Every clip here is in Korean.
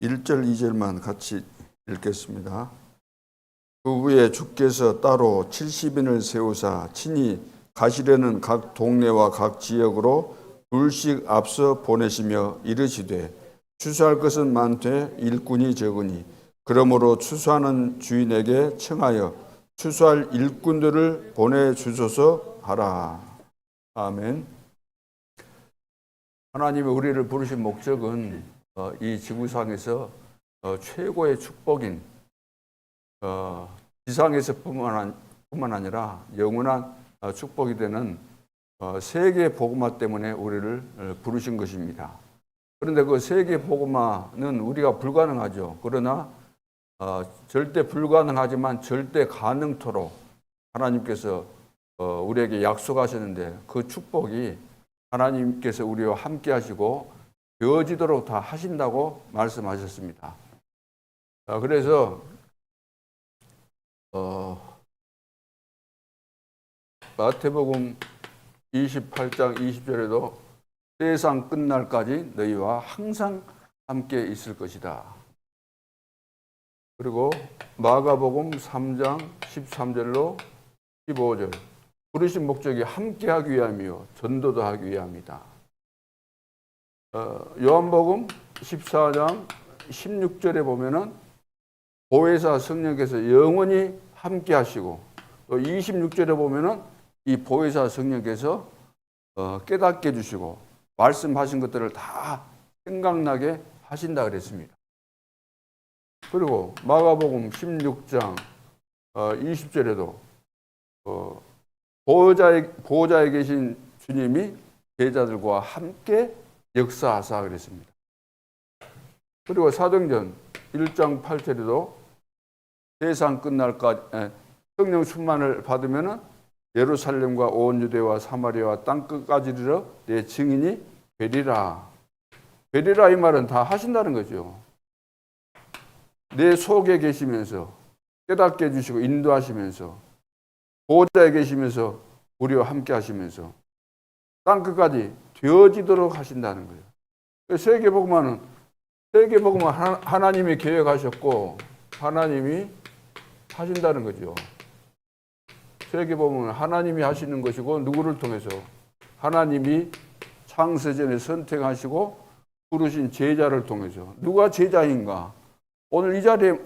1절, 2절만 같이 읽겠습니다. 그 후에 주께서 따로 70인을 세우사 친히 가시려는 각 동네와 각 지역으로 둘씩 앞서 보내시며 이르시되 추수할 것은 많되 일꾼이 적으니 그러므로 추수하는 주인에게 청하여 추수할 일꾼들을 보내주소서 하라. 아멘. 하나님이 우리를 부르신 목적은 이 지구상에서 최고의 축복인 지상에서뿐만 아니라 영원한 축복이 되는 세계 복음화 때문에 우리를 부르신 것입니다. 그런데 그 세계 복음화는 우리가 불가능하죠. 그러나 절대 불가능하지만 절대 가능토록 하나님께서 우리에게 약속하셨는데 그 축복이 하나님께서 우리와 함께 하시고 되어지도록 다 하신다고 말씀하셨습니다. 그래서 마태복음 28장 20절에도 세상 끝날까지 너희와 항상 함께 있을 것이다. 그리고 마가복음 3장 13절로 15절 부르신 목적이 함께하기 위함이요 전도도 하기 위함이다. 요한복음 14장 16절에 보면은 보혜사 성령께서 영원히 함께하시고 또 26절에 보면은 이 보혜사 성령께서 깨닫게 해주시고 말씀하신 것들을 다 생각나게 하신다 그랬습니다. 그리고 마가복음 16장 20절에도 보호자에 계신 주님이 제자들과 함께 역사하사 그랬습니다. 그리고 사도행전 1장 8절에도 세상 끝날까지 성령 충만을 받으면은 예루살렘과 온 유대와 사마리아와 땅 끝까지 이르러 내 증인이 되리라. 되리라 이 말은 다 하신다는 거죠. 내 속에 계시면서 깨닫게 해주시고 인도하시면서 보호자에 계시면서 우리와 함께 하시면서 땅 끝까지 되어지도록 하신다는 거예요. 세계복음화는 하나님이 계획하셨고 하나님이 하신다는 거죠. 세계복음은 하나님이 하시는 것이고 누구를 통해서? 하나님이 창세전에 선택하시고 부르신 제자를 통해서. 누가 제자인가? 오늘 이 자리에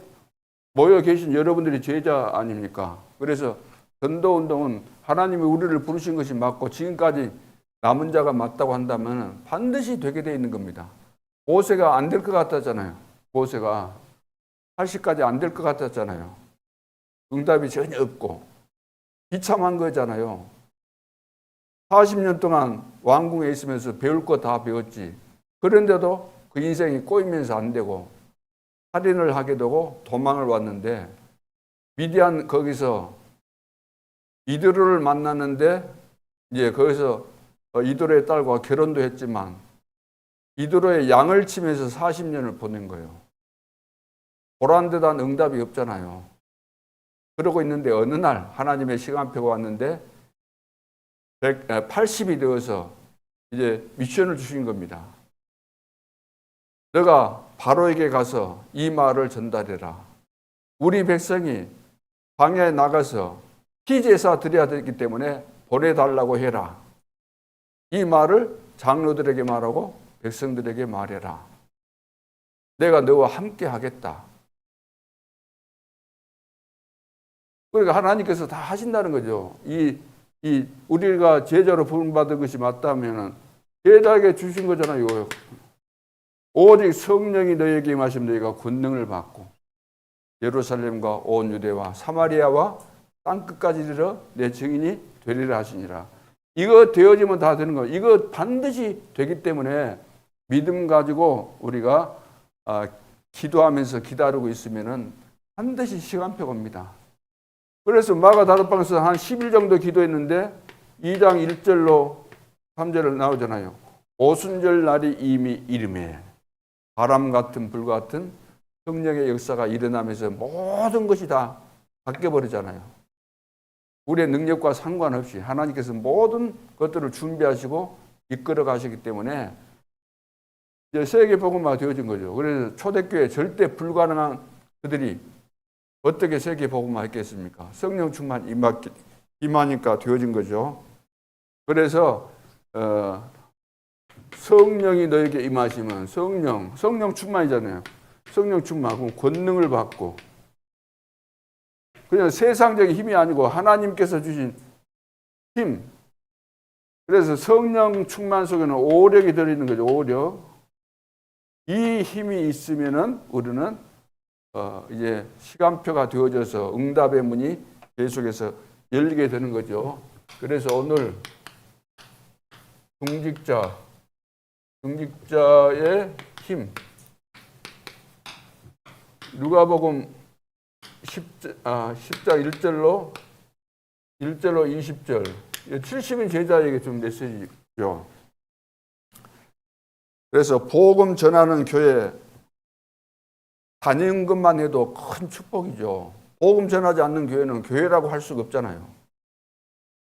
모여 계신 여러분들이 제자 아닙니까? 그래서 전도운동은 하나님이 우리를 부르신 것이 맞고 지금까지 남은 자가 맞다고 한다면 반드시 되게 되어 있는 겁니다. 모세가 안 될 것 같았잖아요. 모세가 80까지 안 될 것 같았잖아요. 응답이 전혀 없고 비참한 거잖아요. 40년 동안 왕궁에 있으면서 배울 거 다 배웠지. 그런데도 그 인생이 꼬이면서 안 되고 살인을 하게 되고 도망을 왔는데 미디안 거기서 이드로를 만났는데 이제 거기서 이드로의 딸과 결혼도 했지만 이드로의 양을 치면서 40년을 보낸 거예요. 보란듯한 응답이 없잖아요. 그러고 있는데 어느 날 하나님의 시간표가 왔는데 80이 되어서 이제 미션을 주신 겁니다. 너가 바로에게 가서 이 말을 전달해라. 우리 백성이 광야에 나가서 피제사 드려야 되기 때문에 보내달라고 해라. 이 말을 장로들에게 말하고 백성들에게 말해라. 내가 너와 함께 하겠다. 그러니까 하나님께서 다 하신다는 거죠. 우리가 제자로 부름받은 것이 맞다면 제자에게 주신 거잖아요. 오직 성령이 너에게 임하시면 너희가 권능을 받고 예루살렘과 온 유대와 사마리아와 땅 끝까지 이르러 내 증인이 되리라 하시니라. 이거 되어지면 다 되는 거예요. 이거 반드시 되기 때문에 믿음 가지고 우리가 기도하면서 기다리고 있으면은 반드시 시간표가 옵니다. 그래서 마가 다락방에서 한 10일 정도 기도했는데 2장 1절로 3절을 나오잖아요. 오순절 날이 이미 이름에 바람 같은 불 같은 성령의 역사가 일어나면서 모든 것이 다 바뀌어버리잖아요. 우리의 능력과 상관없이 하나님께서 모든 것들을 준비하시고 이끌어 가시기 때문에 이제 세계 복음화 되어진 거죠. 그래서 초대교회 절대 불가능한 그들이 어떻게 세계 복음화 했겠습니까? 성령 충만 임하니까 되어진 거죠. 그래서 성령이 너에게 임하시면 성령 충만이잖아요. 성령 충만, 그럼 권능을 받고 그냥 세상적인 힘이 아니고 하나님께서 주신 힘. 그래서 성령 충만 속에는 오력이 들어있는 거죠. 오력. 이 힘이 있으면은 우리는 이제 시간표가 되어져서 응답의 문이 계속해서 열리게 되는 거죠. 그래서 오늘 중직자의 힘. 누가복음 10장 1절로 20절. 70인 제자에게 좀 메시지죠. 그래서 복음 전하는 교회 다니는 것만 해도 큰 축복이죠. 복음 전하지 않는 교회는 교회라고 할 수가 없잖아요.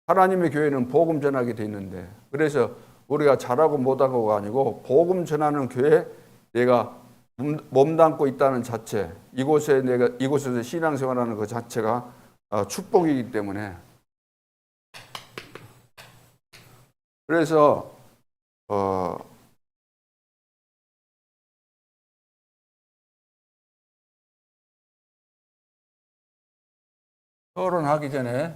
하나님의 교회는 복음 전하게 돼 있는데, 그래서 우리가 잘하고 못하고가 아니고 복음 전하는 교회 내가 몸담고 있다는 자체, 이곳에서 신앙생활하는 그 자체가 축복이기 때문에, 그래서 토론하기 전에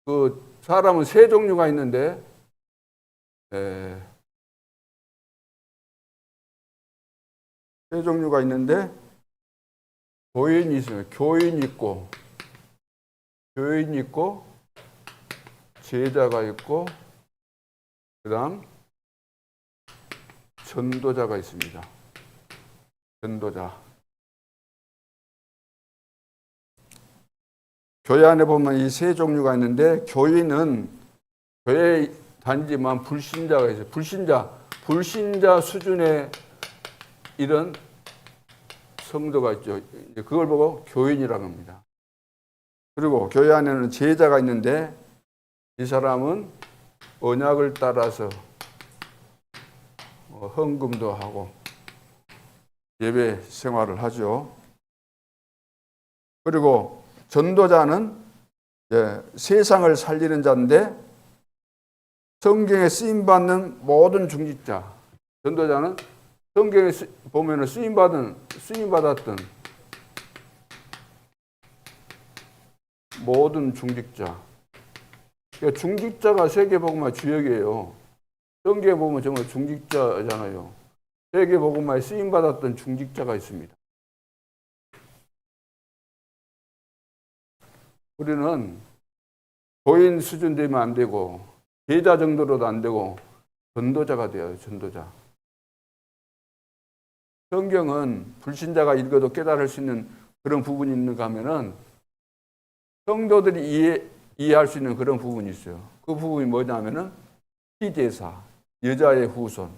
그 사람은 세 종류가 있는데, 세 종류가 있는데 교인이 있어요. 교인이 있고 제자가 있고 그다음 전도자가 있습니다. 전도자. 교회 안에 보면 이 세 종류가 있는데, 교인은 교회에 다니지만 불신자가 있어요. 불신자 수준의 이런 성도가 있죠. 그걸 보고 교인이라고 합니다. 그리고 교회 안에는 제자가 있는데, 이 사람은 언약을 따라서 헌금도 하고 예배 생활을 하죠. 그리고 전도자는 세상을 살리는 자인데, 성경에 쓰임받는 모든 중직자. 전도자는 성경에 보면 쓰임받았던 모든 중직자. 그러니까 중직자가 세계복음화 주역이에요. 성경에 보면 정말 중직자잖아요. 세계복음화에 쓰임받았던 중직자가 있습니다. 우리는 교인 수준 되면 안 되고, 제자 정도로도 안 되고, 전도자가 돼요. 전도자. 성경은 불신자가 읽어도 깨달을 수 있는 그런 부분이 있는가 하면은, 성도들이 이해할 수 있는 그런 부분이 있어요. 그 부분이 뭐냐면은, 피제사, 여자의 후손,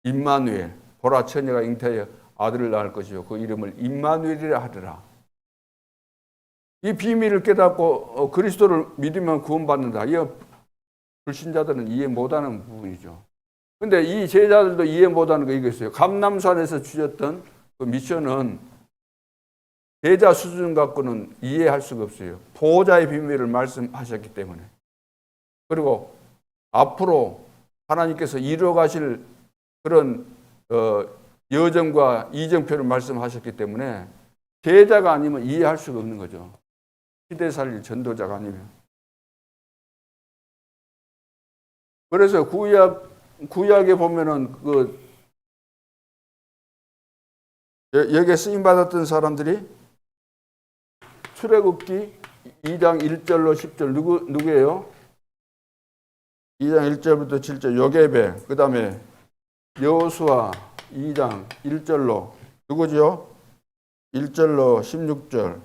임마누엘, 보라 처녀가 잉태하여 아들을 낳을 것이요 그 이름을 임마누엘이라 하리라. 이 비밀을 깨닫고 그리스도를 믿으면 구원받는다. 이 불신자들은 이해 못하는 부분이죠. 근데 이 제자들도 이해 못하는 거 이거 있어요. 감람산에서 주셨던 그 미션은 제자 수준 갖고는 이해할 수가 없어요. 보호자의 비밀을 말씀하셨기 때문에. 그리고 앞으로 하나님께서 이루어 가실 그런 여정과 이정표를 말씀하셨기 때문에 제자가 아니면 이해할 수가 없는 거죠. 시대 살릴 전도자가 아니면. 그래서 구약에 보면은 여기에 쓰임 받았던 사람들이 출애굽기 2장 1절로 10절 누구예요? 2장 1절부터 7절 요게벳, 그다음에 여호수아 2장 1절로 누구죠? 1절로 16절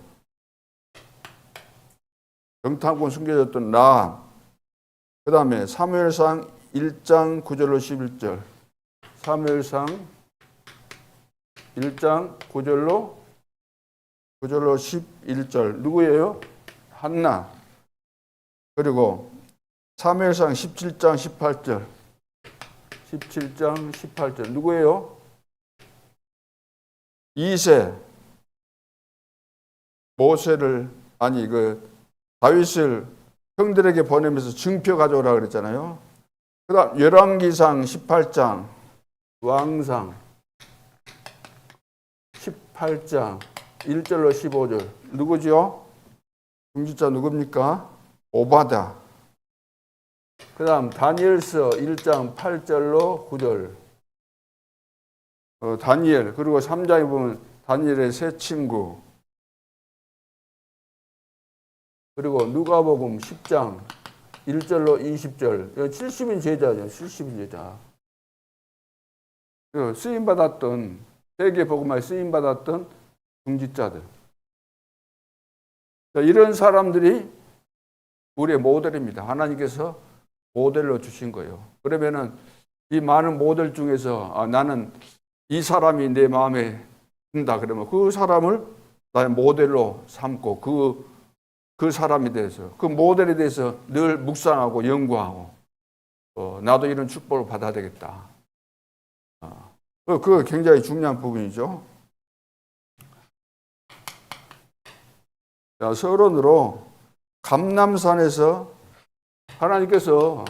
정탐꾼 숨겨졌던 라합, 그 다음에 사무엘상 1장 9절로 11절 사무엘상 1장 9절로 11절 누구예요? 한나. 그리고 사무엘상 17장 18절. 17장 18절. 누구예요? 이새 모세를 다윗을 형들에게 보내면서 증표 가져오라 그랬잖아요. 그다음 열왕기상 18장 왕상 18장 1절로 15절. 누구죠? 중지자 누굽니까? 오바다. 그다음 다니엘서 1장 8절로 9절. 다니엘. 그리고 3장에 보면 다니엘의 세 친구. 그리고 누가복음 10장 1절로 20절. 70인 제자죠. 70인 제자. 쓰임받았던, 세계 복음화에 쓰임받았던 중지자들. 이런 사람들이 우리의 모델입니다. 하나님께서 모델로 주신 거예요. 그러면은 이 많은 모델 중에서 나는 이 사람이 내 마음에 든다 그러면 그 사람을 나의 모델로 삼고 그 사람에 대해서, 그 모델에 대해서 늘 묵상하고 연구하고 나도 이런 축복을 받아야 되겠다. 그거 굉장히 중요한 부분이죠. 자, 서론으로 감람산에서 하나님께서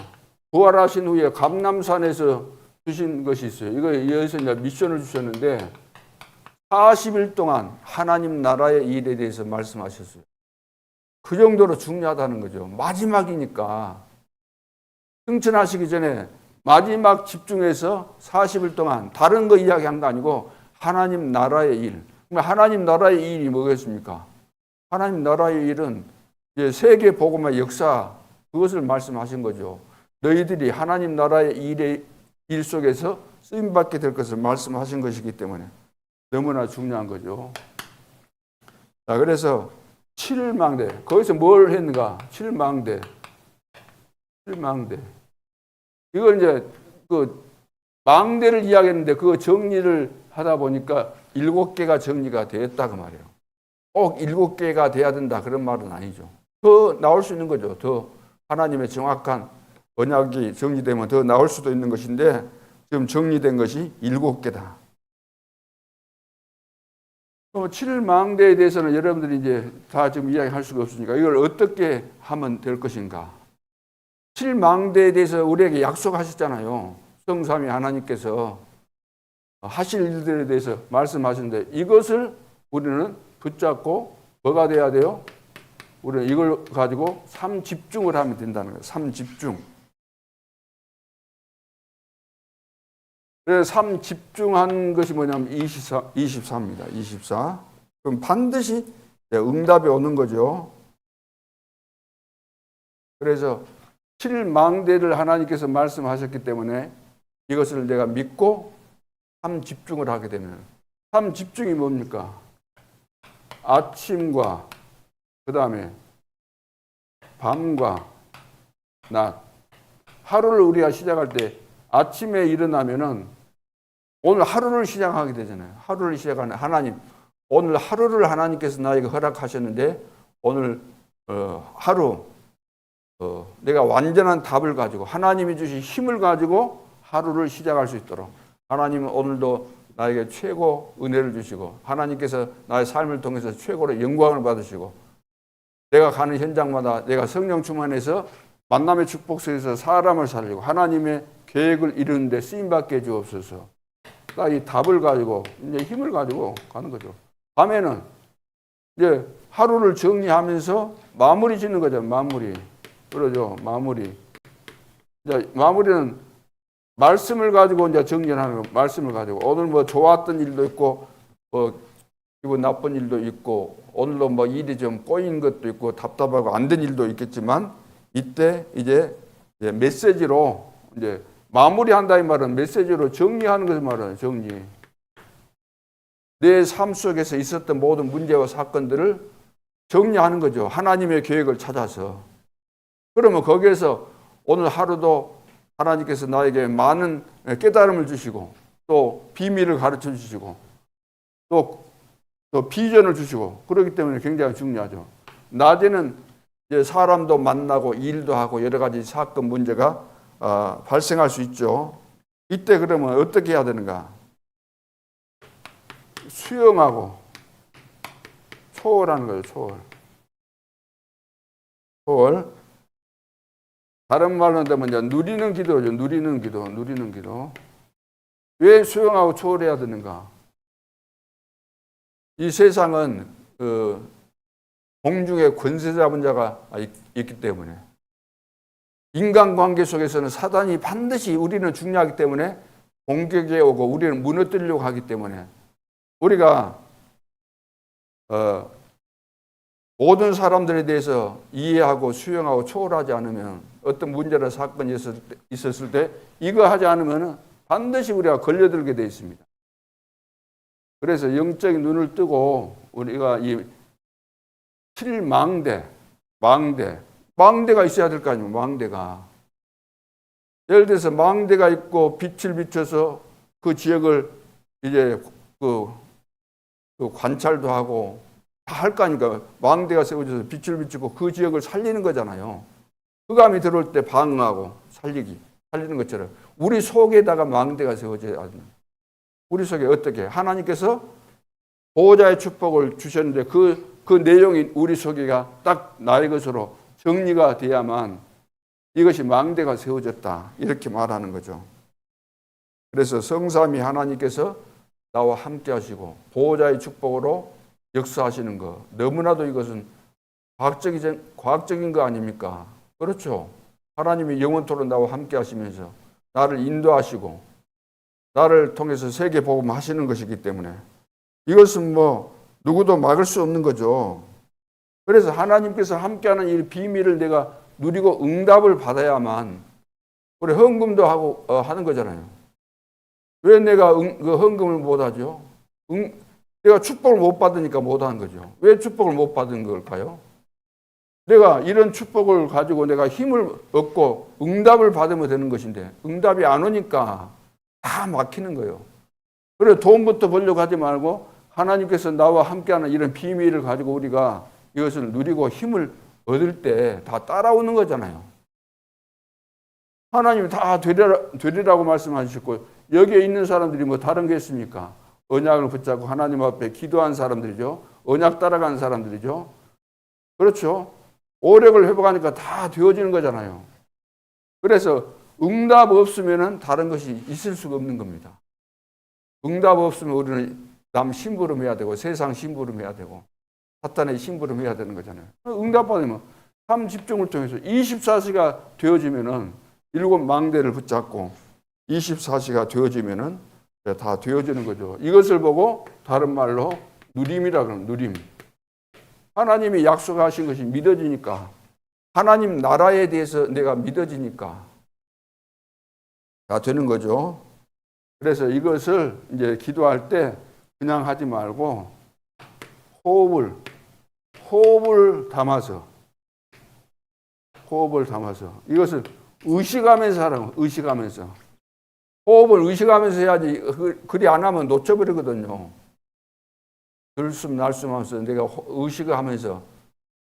부활하신 후에 감람산에서 주신 것이 있어요. 여기서 이제 미션을 주셨는데 40일 동안 하나님 나라의 일에 대해서 말씀하셨어요. 그 정도로 중요하다는 거죠. 마지막이니까 승천하시기 전에 마지막 집중해서 40일 동안 다른 거 이야기한 거 아니고 하나님 나라의 일. 하나님 나라의 일이 뭐겠습니까? 하나님 나라의 일은 이제 세계 복음의 역사, 그것을 말씀하신 거죠. 너희들이 하나님 나라의 일 속에서 쓰임받게 될 것을 말씀하신 것이기 때문에 너무나 중요한 거죠. 자, 그래서 7망대. 거기서 뭘 했는가? 7망대. 이걸 이제 그 망대를 이야기했는데 그거 정리를 하다 보니까 7개가 정리가 됐다 그 말이에요. 꼭 7개가 돼야 된다 그런 말은 아니죠. 더 나올 수 있는 거죠. 더 하나님의 정확한 언약이 정리되면 더 나올 수도 있는 것인데 지금 정리된 것이 7개다. 7망대에 대해서는 여러분들이 이제 다 지금 이야기할 수가 없으니까 이걸 어떻게 하면 될 것인가. 7망대에 대해서 우리에게 약속하셨잖아요. 성삼위 하나님께서 하실 일들에 대해서 말씀하셨는데 이것을 우리는 붙잡고 뭐가 돼야 돼요? 우리는 이걸 가지고 삼집중을 하면 된다는 거예요. 삼집중. 그래서 삼집중한 것이 뭐냐면 24입니다. 24. 그럼 반드시 응답이 오는 거죠. 그래서 7망대를 하나님께서 말씀하셨기 때문에 이것을 내가 믿고 삼집중을 하게 되면 삼집중이 뭡니까? 아침과 그 다음에 밤과 낮. 하루를 우리가 시작할 때 아침에 일어나면은 오늘 하루를 시작하게 되잖아요. 하루를 시작하는 하나님. 오늘 하루를 하나님께서 나에게 허락하셨는데 오늘 하루 내가 완전한 답을 가지고 하나님이 주신 힘을 가지고 하루를 시작할 수 있도록 하나님은 오늘도 나에게 최고 은혜를 주시고 하나님께서 나의 삶을 통해서 최고로 영광을 받으시고 내가 가는 현장마다 내가 성령 충만해서 만남의 축복 속에서 사람을 살리고 하나님의 계획을 이루는데 쓰임받게 해 주옵소서. 이 답을 가지고 이제 힘을 가지고 가는 거죠. 밤에는 이제 하루를 정리하면서 마무리 짓는 거죠. 마무리. 그러죠. 마무리. 이제 마무리는 말씀을 가지고 이제 정리하는 거. 말씀을 가지고 오늘 뭐 좋았던 일도 있고 뭐 기분 나쁜 일도 있고 오늘도 뭐 일이 좀 꼬인 것도 있고 답답하고 안 된 일도 있겠지만 이때 이제 메시지로 이제 마무리한다 이 말은 메시지로 정리하는 것을 말하는 정리. 내 삶 속에서 있었던 모든 문제와 사건들을 정리하는 거죠. 하나님의 계획을 찾아서. 그러면 거기에서 오늘 하루도 하나님께서 나에게 많은 깨달음을 주시고 또 비밀을 가르쳐 주시고 또 비전을 주시고 그렇기 때문에 굉장히 중요하죠. 낮에는 이제 사람도 만나고 일도 하고 여러 가지 사건 문제가 발생할 수 있죠. 이때 그러면 어떻게 해야 되는가? 수용하고 초월하는 거죠. 초월. 다른 말로 하면 이제 누리는 기도죠. 누리는 기도. 왜 수용하고 초월해야 되는가? 이 세상은 공중에 권세 잡은 자가 있기 때문에, 인간관계 속에서는 사단이 반드시 우리는 중요하기 때문에 공격해 오고 우리는 무너뜨리려고 하기 때문에 우리가 모든 사람들에 대해서 이해하고 수용하고 초월하지 않으면, 어떤 문제나 사건이 있었을 때 이거 하지 않으면 반드시 우리가 걸려들게 되어 있습니다. 그래서 영적인 눈을 뜨고 우리가 이 망대가 있어야 될 거 아니에요. 망대가. 예를 들어서 망대가 있고 빛을 비춰서 그 지역을 이제 그 관찰도 하고 다 할 거 아닙니까? 망대가 세워져서 빛을 비추고 그 지역을 살리는 거잖아요. 흑암이 들어올 때 방어하고 살리는 것처럼 우리 속에다가 망대가 세워져야 합니다. 우리 속에 어떻게? 하나님께서 보호자의 축복을 주셨는데 그 내용이 우리 속에가 딱 나의 것으로 정리가 돼야만 이것이 망대가 세워졌다, 이렇게 말하는 거죠. 그래서 성삼위 하나님께서 나와 함께 하시고 보호자의 축복으로 역사하시는 거, 너무나도 이것은 과학적인 거 아닙니까? 그렇죠. 하나님이 영원토록 나와 함께 하시면서 나를 인도하시고 나를 통해서 세계 복음 하시는 것이기 때문에 이것은 누구도 막을 수 없는 거죠. 그래서 하나님께서 함께하는 이 비밀을 내가 누리고 응답을 받아야만 우리 헌금도 하고 하는 거잖아요. 왜 내가 그 헌금을 못 하죠? 내가 축복을 못 받으니까 못 하는 거죠. 왜 축복을 못 받은 걸까요? 내가 이런 축복을 가지고 내가 힘을 얻고 응답을 받으면 되는 것인데 응답이 안 오니까 다 막히는 거예요. 그래 돈부터 벌려고 하지 말고 하나님께서 나와 함께하는 이런 비밀을 가지고 우리가 이것을 누리고 힘을 얻을 때 다 따라오는 거잖아요. 하나님이 다 되리라고 말씀하셨고 여기에 있는 사람들이 다른 게 있습니까? 언약을 붙잡고 하나님 앞에 기도한 사람들이죠. 언약 따라간 사람들이죠. 그렇죠. 오력을 회복하니까 다 되어지는 거잖아요. 그래서 응답 없으면 다른 것이 있을 수가 없는 겁니다. 응답 없으면 우리는 남 심부름해야 되고 세상 심부름해야 되고 사탄의 심부름해야 되는 거잖아요. 응답 받으면 삶 집중을 통해서 24시가 되어지면은 7망대를 붙잡고 24시가 되어지면은 다 되어지는 거죠. 이것을 보고 다른 말로 누림이라 그러면 누림. 하나님이 약속하신 것이 믿어지니까, 하나님 나라에 대해서 내가 믿어지니까 다 되는 거죠. 그래서 이것을 이제 기도할 때 그냥 하지 말고 호흡을 담아서 이것을 의식하면서 하라고. 의식하면서 호흡을 의식하면서 해야지. 그리 안 하면 놓쳐버리거든요. 들숨 날숨 하면서 내가 의식을 하면서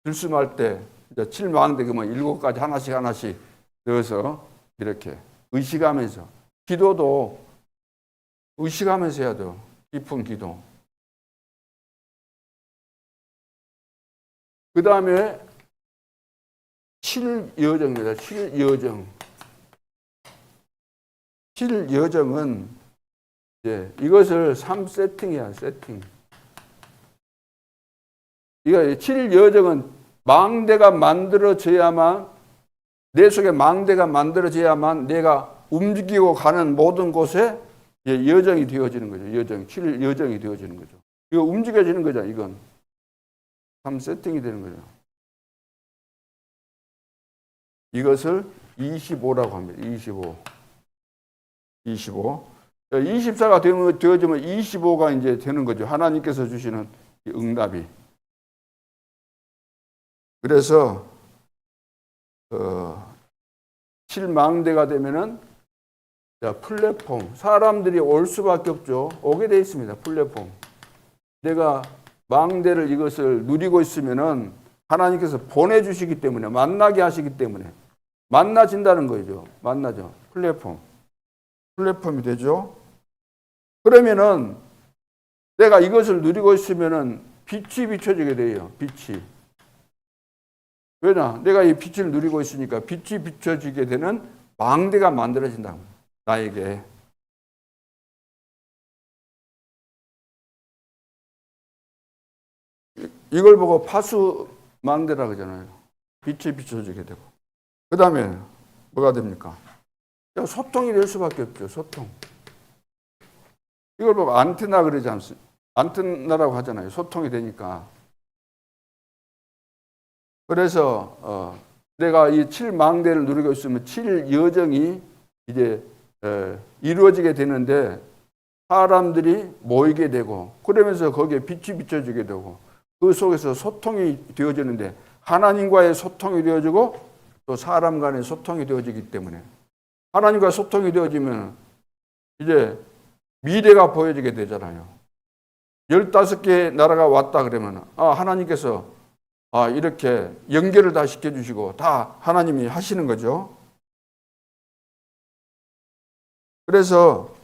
들숨할 때 이제 7망대 그러면 7가지 하나씩 넣어서 이렇게 의식하면서, 기도도 의식하면서 해야 돼요. 깊은 기도. 그 다음에 7여정입니다. 7여정. 7여정은 이제 이것을 3세팅이야, 세팅. 이거 7여정은 망대가 만들어져야만, 내 속에 망대가 만들어져야만 내가 움직이고 가는 모든 곳에 여정이 되어지는 거죠. 여정, 7여정이 되어지는 거죠. 이거 움직여지는 거죠. 이건 3세팅이 되는 거죠. 이것을 25라고 합니다. 25. 24가 되어지면 25가 이제 되는 거죠. 하나님께서 주시는 응답이. 그래서 7망대가 되면은 플랫폼, 사람들이 올 수밖에 없죠. 오게 돼 있습니다. 플랫폼. 내가 망대를 이것을 누리고 있으면은 하나님께서 보내주시기 때문에, 만나게 하시기 때문에 만나진다는 거죠. 만나죠. 플랫폼이 되죠. 그러면은 내가 이것을 누리고 있으면은 빛이 비춰지게 돼요. 빛이. 왜냐? 내가 이 빛을 누리고 있으니까 빛이 비춰지게 되는 망대가 만들어진다고. 나에게. 이걸 보고 파수 망대라고 하잖아요. 빛이 비춰지게 되고. 그 다음에 뭐가 됩니까? 소통이 될 수밖에 없죠. 소통. 이걸 보고 안테나 그러지 않습니까? 안테나라고 하잖아요. 소통이 되니까. 그래서 내가 이 7망대를 누리고 있으면 7여정이 이제 이루어지게 되는데 사람들이 모이게 되고 그러면서 거기에 빛이 비춰지게 되고 그 속에서 소통이 되어지는데 하나님과의 소통이 되어지고 또 사람 간의 소통이 되어지기 때문에 하나님과 소통이 되어지면 이제 미래가 보여지게 되잖아요. 15개의 나라가 왔다 그러면 하나님께서 이렇게 연결을 다 시켜주시고 다 하나님이 하시는 거죠. 그래서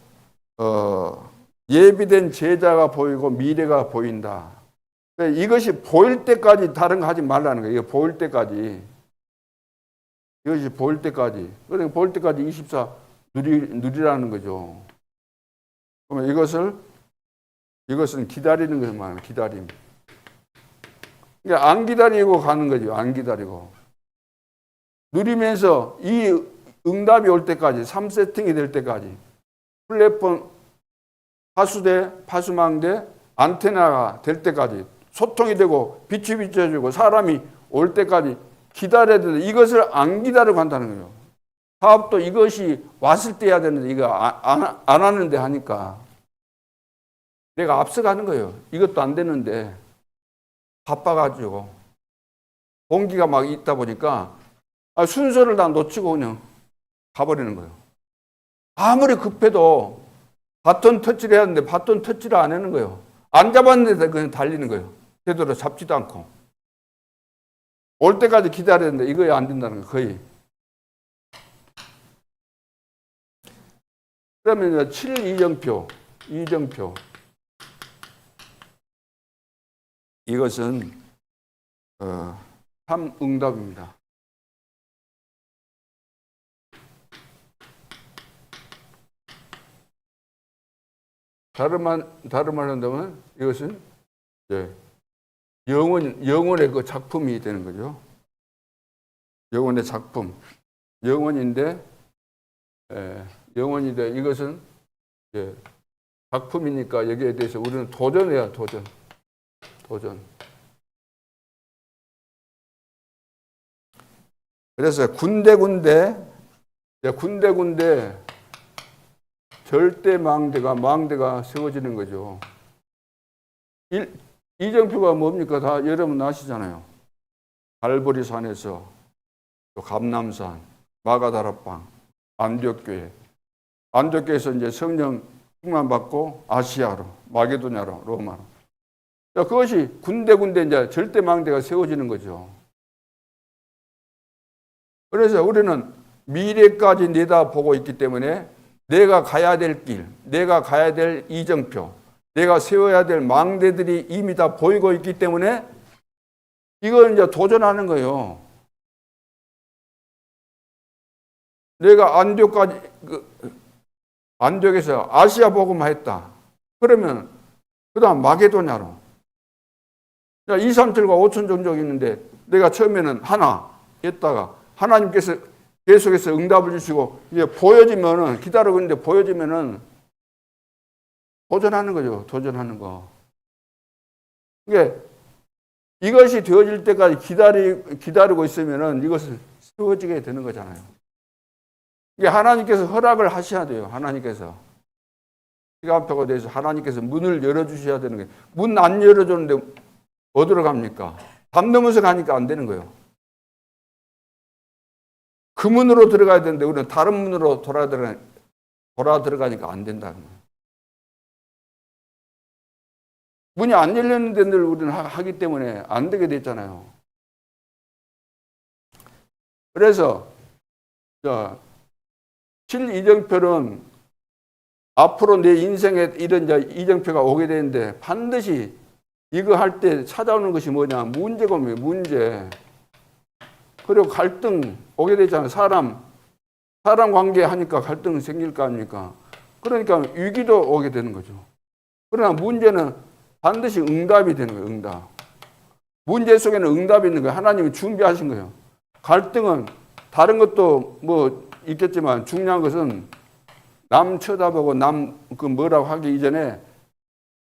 예비된 제자가 보이고 미래가 보인다. 이것이 보일 때까지 다른 거 하지 말라는 거예요. 이거 보일 때까지. 이것이 보일 때까지. 그러니까 보일 때까지 24 누리라는 거죠. 그러면 이것은 기다리는 것을 말하는 기다림. 그러니까 안 기다리고 가는 거죠. 안 기다리고. 누리면서 이 응답이 올 때까지, 3세팅이 될 때까지, 플랫폼, 파수대, 파수망대, 안테나가 될 때까지, 소통이 되고, 빛이 비춰지고, 사람이 올 때까지 기다려야 되는데, 이것을 안 기다리고 한다는 거예요. 사업도 이것이 왔을 때 해야 되는데, 이거 안 하는데 하니까, 내가 앞서가는 거예요. 이것도 안 되는데, 바빠가지고, 공기가 막 있다 보니까, 순서를 다 놓치고 그냥 가버리는 거예요. 아무리 급해도 바톤 터치를 해야 하는데 바톤 터치를 안 하는 거예요. 안 잡았는데 그냥 달리는 거예요. 제대로 잡지도 않고. 올 때까지 기다려야 되는데 이거에 안 된다는 거예요. 거의. 그러면 7이정표, 이정표. 이것은 3응답입니다. 다른 말 한다면 이것은 영혼의 그 작품이 되는 거죠. 영혼의 작품. 영혼인데 이것은 작품이니까 여기에 대해서 우리는 도전해야 도전. 그래서 군데군데 절대 망대가 세워지는 거죠. 이정표가 뭡니까? 다 여러분 아시잖아요. 갈보리산에서 또 감남산, 마가다락방, 안디옥교회에서 이제 성령 충만 받고 아시아로, 마게도냐로, 로마로. 그것이 군데군데 이제 절대 망대가 세워지는 거죠. 그래서 우리는 미래까지 내다보고 있기 때문에 내가 가야 될 길, 내가 가야 될 이정표, 내가 세워야 될 망대들이 이미 다 보이고 있기 때문에 이걸 이제 도전하는 거예요. 내가 안디옥에서 아시아 복음화 했다. 그러면 그 다음 마게도냐로. 2, 3, 7과 5천 종족이 있는데 내가 처음에는 하나 했다가 하나님께서 계속해서 응답을 주시고 이제 보여지면은 기다리고 있는데 보여지면은 도전하는 거죠. 도전하는 거. 그러니까 이것이 되어질 때까지 기다리고 있으면은 이것을 세워지게 되는 거잖아요. 이게 하나님께서 허락을 하셔야 돼요. 하나님께서 시간표가 돼서 하나님께서 문을 열어주셔야 되는 거예요. 문 안 열어줬는데 어디로 갑니까? 담 넘어서 가니까 안 되는 거예요. 그 문으로 들어가야 되는데 우리는 다른 문으로 돌아 들어가니까 안 된다는 거예요. 문이 안 열렸는데 늘 우리는 하기 때문에 안 되게 됐잖아요. 그래서 자, 실이정표는 앞으로 내 인생에 이런 이정표가 오게 되는데 반드시 이거 할 때 찾아오는 것이 뭐냐? 문제가 뭐예요? 문제. 그리고 갈등 오게 되잖아요. 사람 관계 하니까 갈등 생길 거 아닙니까? 그러니까 위기도 오게 되는 거죠. 그러나 문제는 반드시 응답이 되는 거예요. 응답. 문제 속에는 응답이 있는 거예요. 하나님이 준비하신 거예요. 갈등은 다른 것도 뭐 있겠지만 중요한 것은 남 쳐다보고 남 그 뭐라고 하기 이전에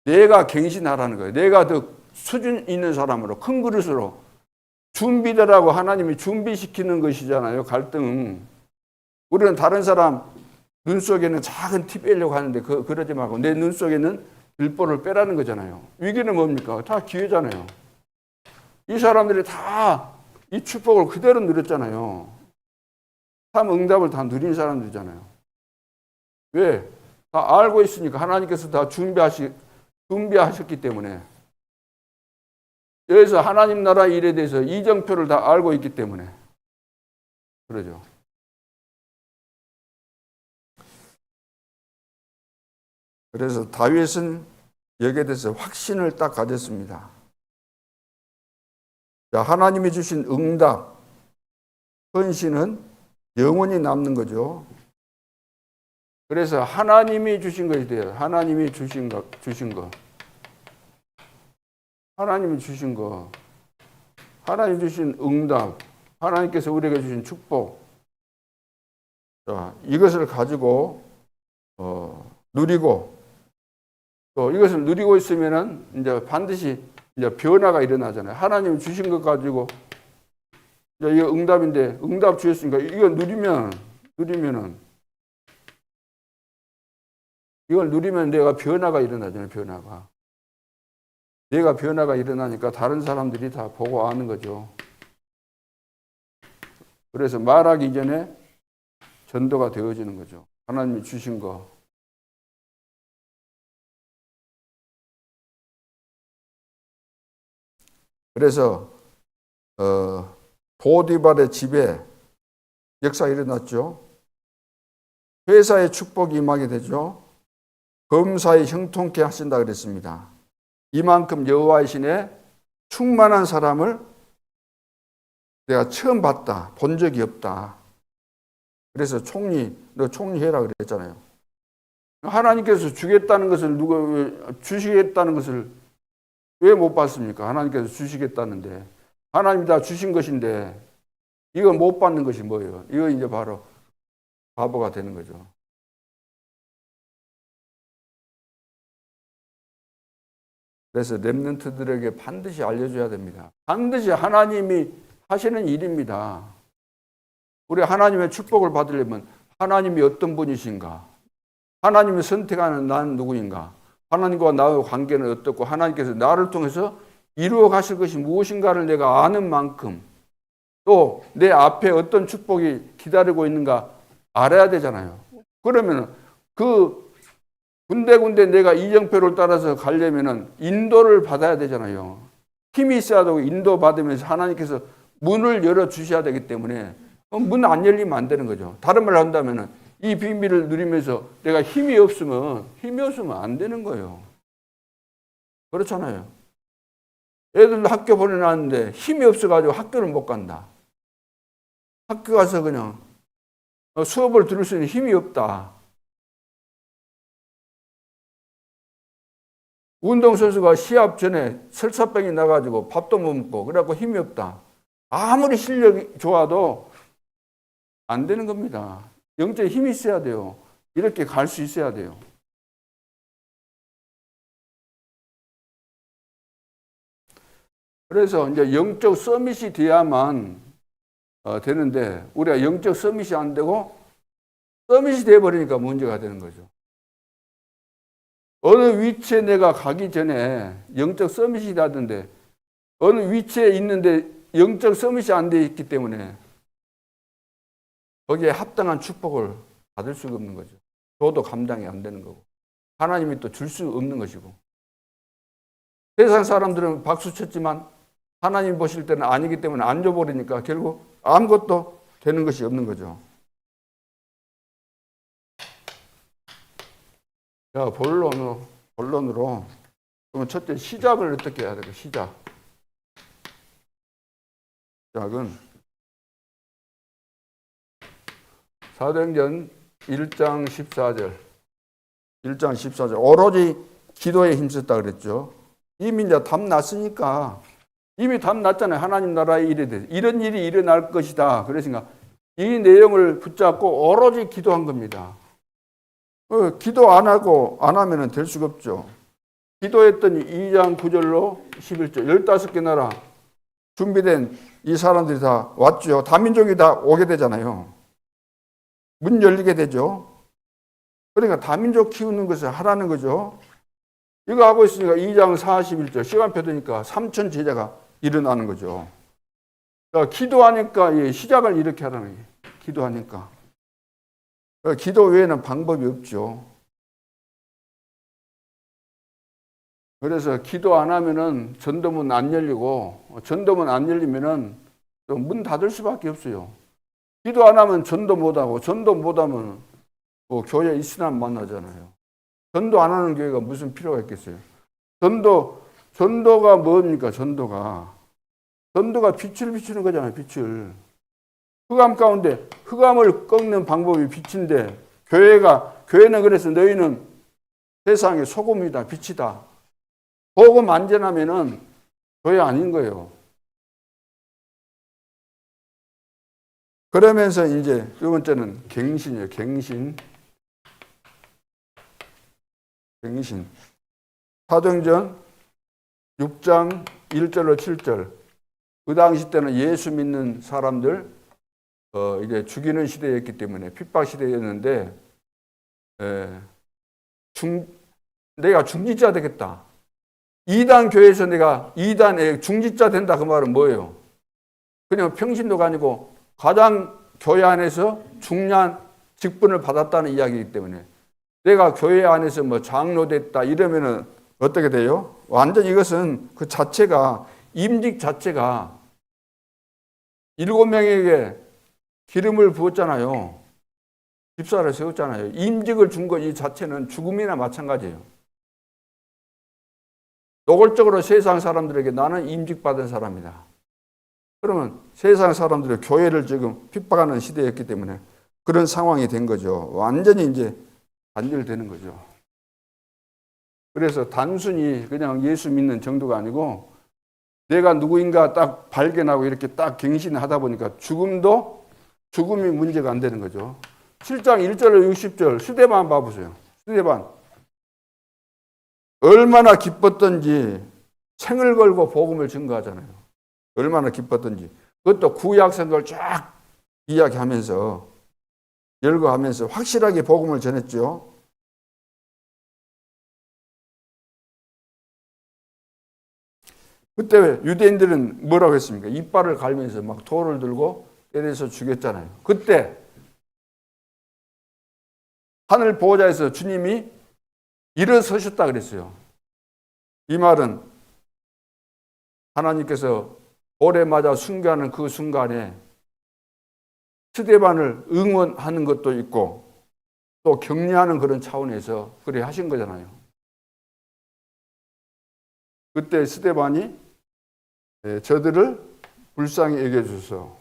내가 갱신하라는 거예요. 내가 더 수준 있는 사람으로 큰 그릇으로 준비되라고 하나님이 준비시키는 것이잖아요. 갈등. 우리는 다른 사람 눈 속에는 작은 티 빼려고 하는데 그러지 말고 내 눈 속에는 들보를 빼라는 거잖아요. 위기는 뭡니까? 다 기회잖아요. 이 사람들이 다 이 축복을 그대로 누렸잖아요. 참 응답을 다 누린 사람들이잖아요. 왜? 다 알고 있으니까 하나님께서 다 준비하셨기 때문에. 여기서 하나님 나라 일에 대해서 이정표를 다 알고 있기 때문에 그러죠. 그래서 다윗은 여기에 대해서 확신을 딱 가졌습니다. 자, 하나님이 주신 응답, 헌신은 영원히 남는 거죠. 그래서 하나님이 주신 것이 돼요. 하나님이 주신 거. 하나님이 주신 거. 하나님 주신 응답. 하나님께서 우리에게 주신 축복. 자, 이것을 가지고 누리고 또 이것을 누리고 있으면은 이제 반드시 이제 변화가 일어나잖아요. 하나님 주신 것 가지고 이제 이거 응답인데 응답 주셨으니까 이거 누리면은 이걸 누리면 내가 변화가 일어나잖아요. 내가 변화가 일어나니까 다른 사람들이 다 보고 아는 거죠. 그래서 말하기 전에 전도가 되어지는 거죠. 하나님이 주신 거. 그래서 보디발의 집에 역사가 일어났죠. 회사의 축복이 임하게 되죠. 범사에 형통케 하신다 그랬습니다. 이만큼 여호와의 신에 충만한 사람을 내가 처음 봤다. 본 적이 없다. 그래서 너 총리해라 그랬잖아요. 하나님께서 주겠다는 것을 주시겠다는 것을 왜 못 받습니까? 하나님께서 주시겠다는데 하나님이 다 주신 것인데 이거 못 받는 것이 뭐예요? 이거 이제 바로 바보가 되는 거죠. 그래서 렘넌트들에게 반드시 알려줘야 됩니다. 반드시 하나님이 하시는 일입니다. 우리 하나님의 축복을 받으려면 하나님이 어떤 분이신가? 하나님이 선택하는 난 누구인가? 하나님과 나의 관계는 어떻고 하나님께서 나를 통해서 이루어 가실 것이 무엇인가를 내가 아는 만큼 또 내 앞에 어떤 축복이 기다리고 있는가 알아야 되잖아요. 그러면 그 군데군데 내가 이정표를 따라서 가려면은 인도를 받아야 되잖아요. 힘이 있어야 되고 인도 받으면서 하나님께서 문을 열어 주셔야 되기 때문에 문 안 열리면 안 되는 거죠. 다른 말로 한다면은 이 비밀을 누리면서 내가 힘이 없으면 안 되는 거예요. 그렇잖아요. 애들도 학교 보내놨는데 힘이 없어가지고 학교를 못 간다. 학교 가서 그냥 수업을 들을 수 있는 힘이 없다. 운동선수가 시합 전에 설사병이 나가지고 밥도 못 먹고 그래갖고 힘이 없다. 아무리 실력이 좋아도 안 되는 겁니다. 영적인 힘이 있어야 돼요. 이렇게 갈 수 있어야 돼요. 그래서 이제 영적 서밋이 돼야만 되는데 우리가 영적 서밋이 안 되고 서밋이 돼버리니까 문제가 되는 거죠. 어느 위치에 내가 가기 전에 영적 서밋이 되던데 어느 위치에 있는데 영적 서밋이 안 돼 있기 때문에 거기에 합당한 축복을 받을 수가 없는 거죠. 저도 감당이 안 되는 거고 하나님이 또 줄 수 없는 것이고 세상 사람들은 박수 쳤지만 하나님 보실 때는 아니기 때문에 안 줘버리니까 결국 아무것도 되는 것이 없는 거죠. 자, 본론으로. 그러면 첫째, 시작을 어떻게 해야 될까? 시작은 사도행전 1장 14절. 1장 14절. 오로지 기도에 힘썼다 그랬죠. 이미 이제 답 났으니까. 이미 답 났잖아요. 하나님 나라의 일에 대해서. 이런 일이 일어날 것이다. 그러니까 이 내용을 붙잡고 오로지 기도한 겁니다. 기도 안 하면은 될 수가 없죠. 기도했더니 2장 9절로 11절 15개 나라 준비된 이 사람들이 다 왔죠. 다민족이 다 오게 되잖아요. 문 열리게 되죠. 그러니까 다민족 키우는 것을 하라는 거죠. 이거 하고 있으니까 2장 41절 시간표 되니까 3천 제자가 일어나는 거죠. 그러니까 기도하니까 시작을 이렇게 하라는 거예요. 기도하니까. 기도 외에는 방법이 없죠. 그래서 기도 안 하면은 전도문 안 열리고, 전도문 안 열리면은 문 닫을 수밖에 없어요. 기도 안 하면 전도 못 하고, 전도 못 하면 뭐 교회 이슬람 만나잖아요. 전도 안 하는 교회가 무슨 필요가 있겠어요. 전도가 뭡니까? 전도가 빛을 비추는 거잖아요. 빛을. 흑암 가운데 흑암을 꺾는 방법이 빛인데 교회는 그래서 너희는 세상의 소금이다, 빛이다. 복음 안 전하면은 교회 아닌 거예요. 그러면서 이제 두 번째는 갱신이에요. 갱신. 사도행전 6장 1절로 7절. 그 당시 때는 예수 믿는 사람들 이제 죽이는 시대였기 때문에 핍박 시대였는데 내가 중지자 되겠다. 이단 교회에서 내가 이단의 중지자 된다 그 말은 뭐예요? 그냥 평신도가 아니고 가장 교회 안에서 중요한 직분을 받았다는 이야기이기 때문에 내가 교회 안에서 뭐 장로 됐다 이러면은 어떻게 돼요? 완전 이것은 그 자체가 임직 자체가 7명에게 기름을 부었잖아요. 집사를 세웠잖아요. 임직을 준 것 이 자체는 죽음이나 마찬가지예요. 노골적으로 세상 사람들에게 나는 임직받은 사람이다. 그러면 세상 사람들의 교회를 지금 핍박하는 시대였기 때문에 그런 상황이 된 거죠. 완전히 이제 단절되는 거죠. 그래서 단순히 그냥 예수 믿는 정도가 아니고 내가 누구인가 딱 발견하고 이렇게 딱 갱신하다 보니까 죽음이 문제가 안 되는 거죠. 7장 1절로 60절 스데반 봐보세요. 스데반 얼마나 기뻤던지 생을 걸고 복음을 증거하잖아요. 얼마나 기뻤던지. 그것도 구약 성경을 쫙 이야기하면서 열거하면서 확실하게 복음을 전했죠. 그때 유대인들은 뭐라고 했습니까? 이빨을 갈면서 막 돌을 들고 때려서 죽였잖아요. 그때 하늘 보호자에서 주님이 일어서셨다 그랬어요. 이 말은 하나님께서 돌에 맞아 순교하는 그 순간에 스데반을 응원하는 것도 있고 또 격려하는 그런 차원에서 그래 하신 거잖아요. 그때 스데반이 저들을 불쌍히 여겨주소서.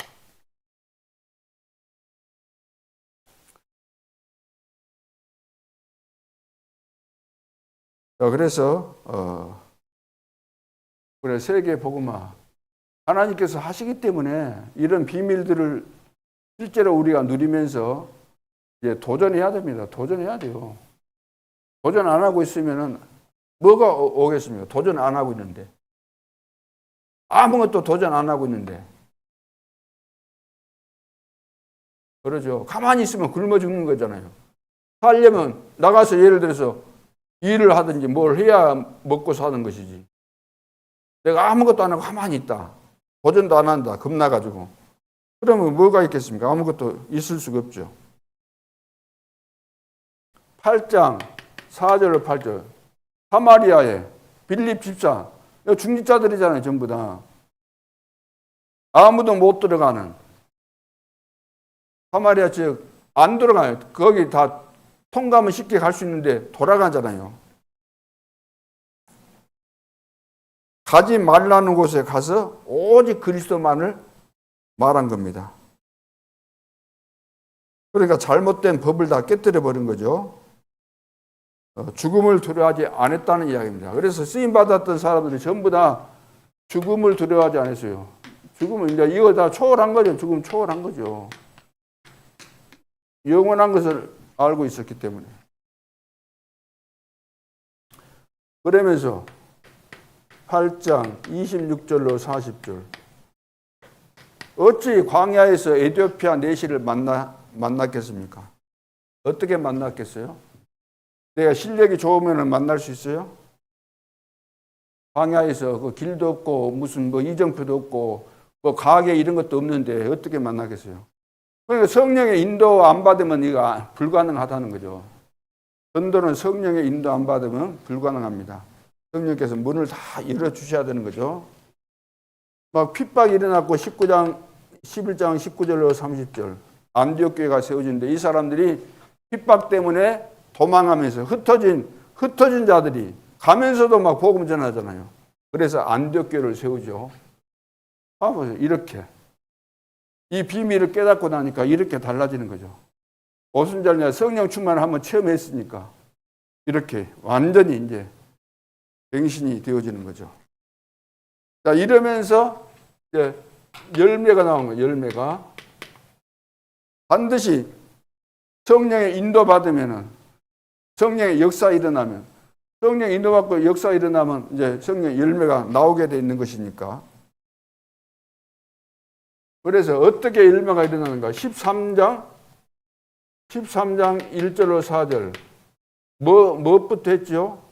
그래서 그래 세계 복음화 하나님께서 하시기 때문에 이런 비밀들을 실제로 우리가 누리면서 이제 도전해야 됩니다. 도전해야 돼요. 도전 안 하고 있으면은 뭐가 오겠습니까? 도전 안 하고 있는데 아무것도 도전 안 하고 있는데 그러죠. 가만히 있으면 굶어 죽는 거잖아요. 살려면 나가서 예를 들어서 일을 하든지 뭘 해야 먹고 사는 것이지. 내가 아무것도 안 하고 가만히 있다. 도전도 안 한다. 겁나가지고. 그러면 뭐가 있겠습니까? 아무것도 있을 수가 없죠. 8장 4절 8절 사마리아에 빌립 집사 중직자들이잖아요. 전부 다. 아무도 못 들어가는 사마리아 지역 안 돌아가요. 거기 다 통과하면 쉽게 갈 수 있는데 돌아가잖아요. 가지 말라는 곳에 가서 오직 그리스도만을 말한 겁니다. 그러니까 잘못된 법을 다 깨뜨려 버린 거죠. 죽음을 두려워하지 않았다는 이야기입니다. 그래서 쓰임 받았던 사람들이 전부 다 죽음을 두려워하지 않았어요. 죽음은 이제 이거 다 초월한 거죠. 죽음 초월한 거죠. 영원한 것을 알고 있었기 때문에. 그러면서 8장 26절로 40절. 어찌 광야에서 에티오피아 내시를 만났겠습니까? 어떻게 만났겠어요? 내가 실력이 좋으면 만날 수 있어요? 광야에서 그 길도 없고 무슨 뭐 이정표도 없고 뭐 가게 이런 것도 없는데 어떻게 만나겠어요? 그러니까 성령의 인도 안 받으면 이거 불가능하다는 거죠. 전도는 성령의 인도 안 받으면 불가능합니다. 성령께서 문을 다 열어주셔야 되는 거죠. 막 핍박이 일어났고 11장 19절로 30절 안디옥 교회가 세워지는데 이 사람들이 핍박 때문에 도망하면서 흩어진 자들이 가면서도 막 복음 전하잖아요. 그래서 안디옥 교회를 세우죠. 봐보세요. 이렇게 이 비밀을 깨닫고 나니까 이렇게 달라지는 거죠. 오순절날 성령 충만을 한번 체험했으니까 이렇게 완전히 이제 갱신이 되어지는 거죠. 자, 이러면서 이제 열매가 나온 거예요. 열매가 반드시 성령의 인도 받으면은 성령의 역사 일어나면 성령 인도 받고 역사 일어나면 이제 성령 열매가 나오게 돼 있는 것이니까. 그래서 어떻게 열매가 일어나는가? 13장 1절로 4절 무엇부터 했죠?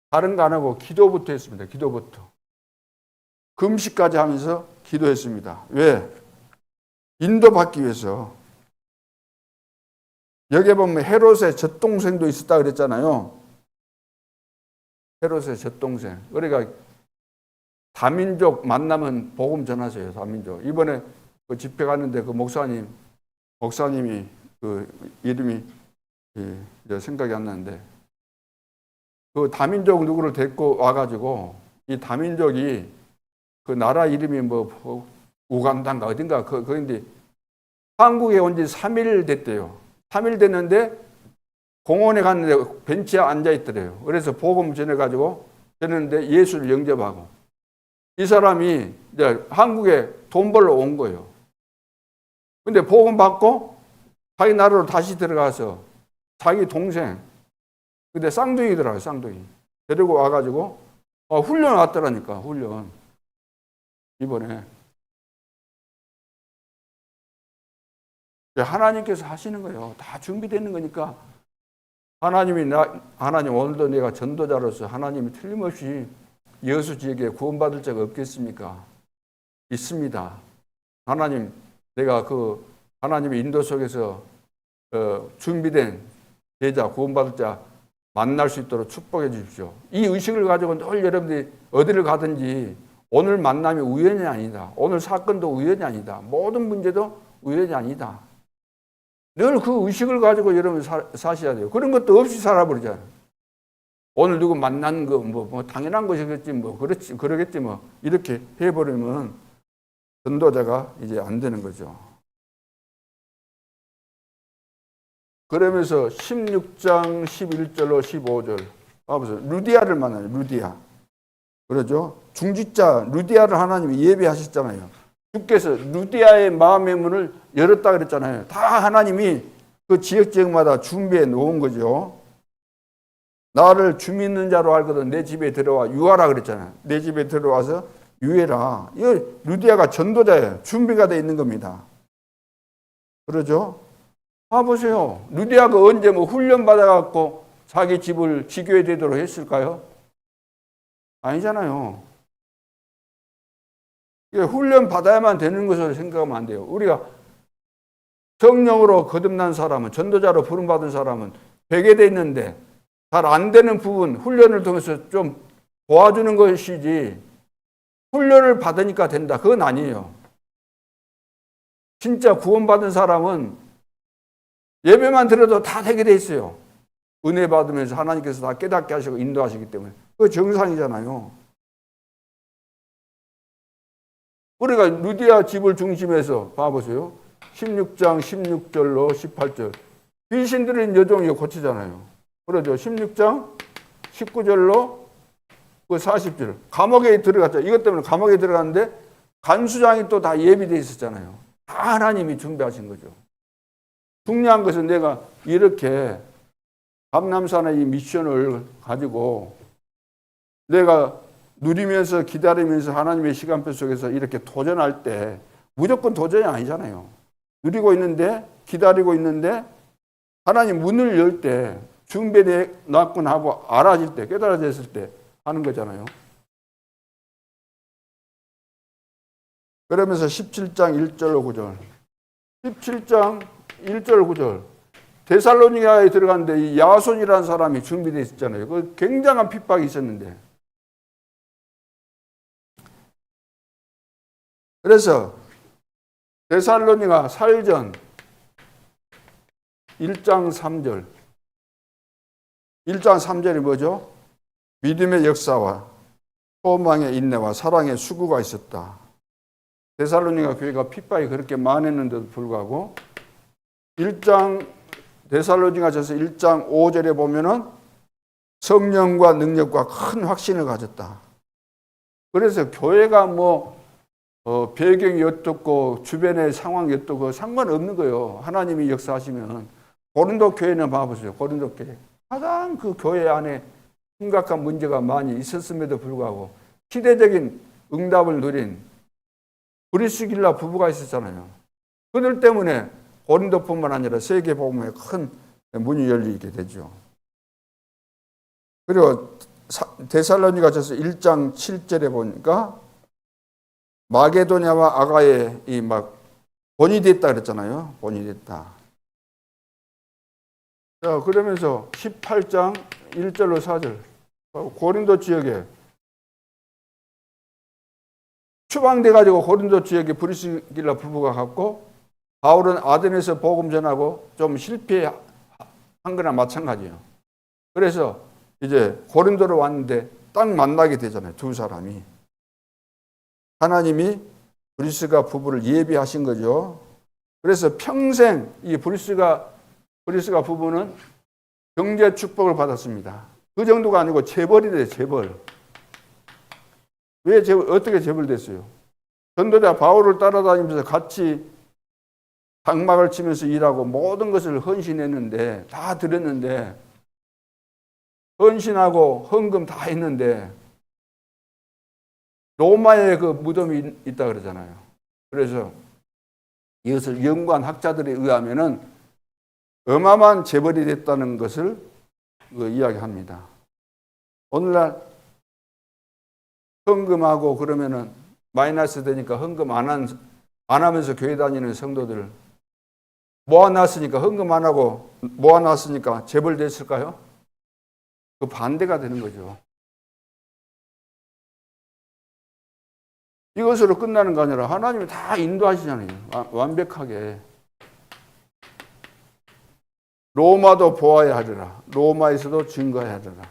다른 거 안 하고 기도부터 했습니다. 기도부터. 금식까지 하면서 기도했습니다. 왜? 인도받기 위해서. 여기 보면 헤롯의 젖동생도 있었다 그랬잖아요. 헤롯의 젖동생. 그러니까 다민족 만나면 복음 전하세요. 다민족. 이번에 그 집회 갔는데 그 목사님이 그 이름이 생각이 안 나는데 그 다민족 누구를 데리고 와가지고 이 다민족이 그 나라 이름이 뭐 우간다인가 어딘가 그런데 한국에 온 지 3일 됐대요. 3일 됐는데 공원에 갔는데 벤치에 앉아 있더래요. 그래서 복음 전해가지고 전했는데 예수를 영접하고 이 사람이 이제 한국에 돈 벌러 온 거예요. 근데 복음 받고 자기 나라로 다시 들어가서 자기 동생 근데 쌍둥이더라고요. 쌍둥이 데리고 와가지고 훈련 왔더라니까. 훈련 이번에 하나님께서 하시는 거예요. 다 준비되는 거니까 하나님 오늘도 내가 전도자로서 하나님이 틀림없이 여수 지역에 구원받을 자가 없겠습니까? 있습니다. 하나님 내가 그 하나님의 인도 속에서 준비된 제자 구원받을 자 만날 수 있도록 축복해 주십시오. 이 의식을 가지고 늘 여러분들이 어디를 가든지 오늘 만남이 우연이 아니다. 오늘 사건도 우연이 아니다. 모든 문제도 우연이 아니다. 늘 그 의식을 가지고 여러분 사셔야 돼요. 그런 것도 없이 살아버리잖아요. 오늘 누구 만난 거 뭐 당연한 것이겠지 그러겠지 이렇게 해버리면 전도자가 이제 안 되는 거죠. 그러면서 16장 11절로 15절 봐보세요. 루디아를 만나요. 루디아. 그러죠. 중직자 루디아를 하나님이 예배하셨잖아요. 주께서 루디아의 마음의 문을 열었다 그랬잖아요. 다 하나님이 그 지역마다 준비해 놓은 거죠. 나를 주 믿는 자로 알거든 내 집에 들어와 유하라 그랬잖아요. 내 집에 들어와서 유해라. 이 루디아가 전도자예요. 준비가 되어 있는 겁니다. 그러죠. 봐보세요. 루디아가 언제 훈련 받아갖고 자기 집을 지교에 되도록 했을까요? 아니잖아요. 훈련 받아야만 되는 것으로 생각하면 안 돼요. 우리가 성령으로 거듭난 사람은 전도자로 부름받은 사람은 되게 돼 있는데 잘 안 되는 부분 훈련을 통해서 좀 도와주는 것이지 훈련을 받으니까 된다. 그건 아니에요. 진짜 구원받은 사람은 예배만 드려도 다 되게 돼 있어요. 은혜 받으면서 하나님께서 다 깨닫게 하시고 인도하시기 때문에. 그거 정상이잖아요. 우리가 루디아 집을 중심해서 봐보세요. 16장 16절로 18절. 귀신 들린 여종이 고치잖아요. 그러죠. 16장 19절로 그 40절. 감옥에 들어갔죠. 이것 때문에 감옥에 들어갔는데 간수장이 또 다 예비되어 있었잖아요. 다 하나님이 준비하신 거죠. 중요한 것은 내가 이렇게 감남산의 이 미션을 가지고 내가 누리면서 기다리면서 하나님의 시간표 속에서 이렇게 도전할 때 무조건 도전이 아니잖아요. 누리고 있는데 기다리고 있는데 하나님 문을 열 때 준비되었군 하고 알아질 때 깨달아졌을 때 하는 거잖아요. 그러면서 17장 1절로 9절 17장 1절 9절 데살로니가에 들어갔는데 이 야손이라는 사람이 준비되어 있었잖아요. 그 굉장한 핍박이 있었는데 그래서 데살로니가 살전 1장 3절 1장 3절이 뭐죠? 믿음의 역사와 소망의 인내와 사랑의 수고가 있었다. 데살로니가 교회가 핍박이 그렇게 많았는데도 불구하고 1장 데살로니가전서 1장 5절에 보면은 성령과 능력과 큰 확신을 가졌다. 그래서 교회가 배경이 어떻고 주변의 상황이 어떻고 상관없는 거예요. 하나님이 역사하시면. 고린도 교회는 봐보세요. 고린도 교회. 가장 그 교회 안에 심각한 문제가 많이 있었음에도 불구하고 시대적인 응답을 누린 브리스길라 부부가 있었잖아요. 그들 때문에 고린도뿐만 아니라 세계 복음에 큰 문이 열리게 되죠. 그리고 데살로니가전서 1장 7절에 보니까 마게도냐와 아가에 본이 됐다 그랬잖아요. 본이 됐다. 자, 그러면서 18장 1절로 4절 고린도 지역에 추방돼가지고 고린도 지역에 브리스길라 부부가 갔고 바울은 아덴에서 복음 전하고 좀 실패한 거나 마찬가지예요. 그래서 이제 고린도로 왔는데 딱 만나게 되잖아요. 두 사람이. 하나님이 브리스가 부부를 예비하신 거죠. 그래서 평생 이 브리스가 부부는 경제 축복을 받았습니다. 그 정도가 아니고 재벌이 돼요. 재벌. 왜 어떻게 재벌 됐어요? 전도자 바울을 따라다니면서 같이 장막을 치면서 일하고 모든 것을 헌신했는데 다 드렸는데 헌신하고 헌금 다 했는데 로마에 그 무덤이 있다 그러잖아요. 그래서 이것을 연구한 학자들에 의하면은 어마어마한 재벌이 됐다는 것을 이야기합니다. 오늘날 헌금하고 그러면은 마이너스 되니까 헌금 안 하면서 교회 다니는 성도들 모아놨으니까 헌금 안 하고 모아놨으니까 재벌 됐을까요? 그 반대가 되는 거죠. 이것으로 끝나는 거 아니라 하나님이 다 인도하시잖아요. 완벽하게. 로마도 보아야 하리라. 로마에서도 증거해야 하리라.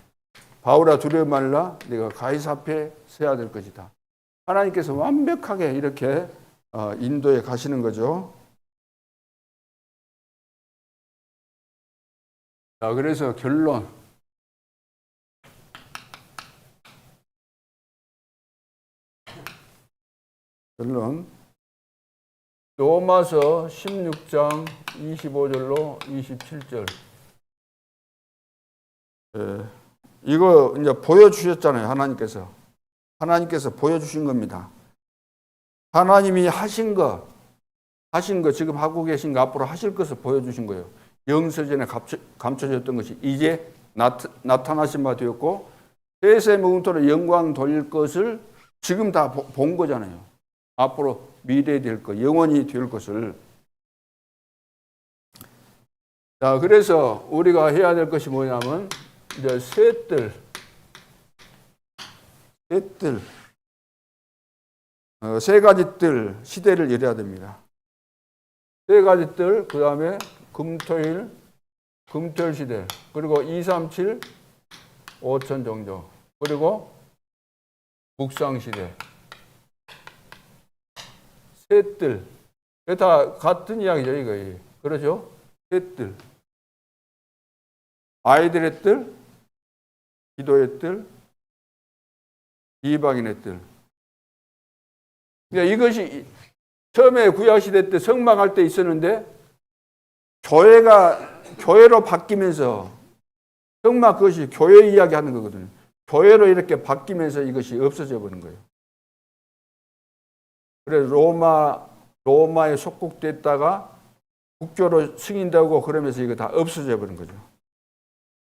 바울아 두려워 말라. 네가 가이사 앞에 서야 될 것이다. 하나님께서 완벽하게 이렇게 인도해 가시는 거죠. 자, 그래서 결론. 로마서 16장 25절로 27절. 이거 이제 보여주셨잖아요. 하나님께서 보여주신 겁니다. 하나님이 하신 거 지금 하고 계신 거 앞으로 하실 것을 보여주신 거예요. 영서전에 감춰졌던 것이 이제 나타나신 바 되었고 세세 무궁토로 영광 돌릴 것을 지금 다 본 거잖아요. 앞으로 미래에 될 것, 영원히 될 것을. 자, 그래서 우리가 해야 될 것이 뭐냐면 이제 세 가지 뜰 시대를 열어야 됩니다. 세 가지 뜰, 그 다음에 금토일 시대, 그리고 2, 3, 7, 5천 정조, 그리고 묵상 시대. 세 뜰. 이게 다 같은 이야기죠, 이거. 그렇죠? 세 뜰. 아이들의 뜰, 기도의 뜰, 이방인의 뜰. 그러니까 이것이 처음에 구약시대 때 성막할 때 있었는데 교회로 바뀌면서 성막 그것이 교회 이야기 하는 거거든요. 교회로 이렇게 바뀌면서 이것이 없어져 버린 거예요. 그래서 로마에 속국됐다가 국교로 승인되고 그러면서 이거 다 없어져 버린 거죠.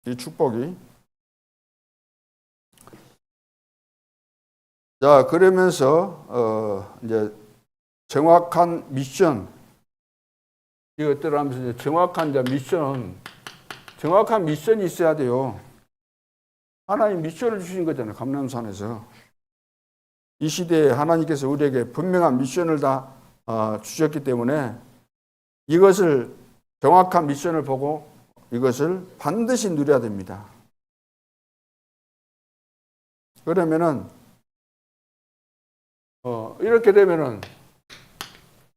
이 축복이. 자, 그러면서 이제 정확한 미션 이것들 하면서 이제 정확한 미션이 있어야 돼요. 하나님 미션을 주신 거잖아요. 감람산에서. 이 시대에 하나님께서 우리에게 분명한 미션을 다 주셨기 때문에 이것을 정확한 미션을 보고 이것을 반드시 누려야 됩니다. 그러면은 이렇게 되면은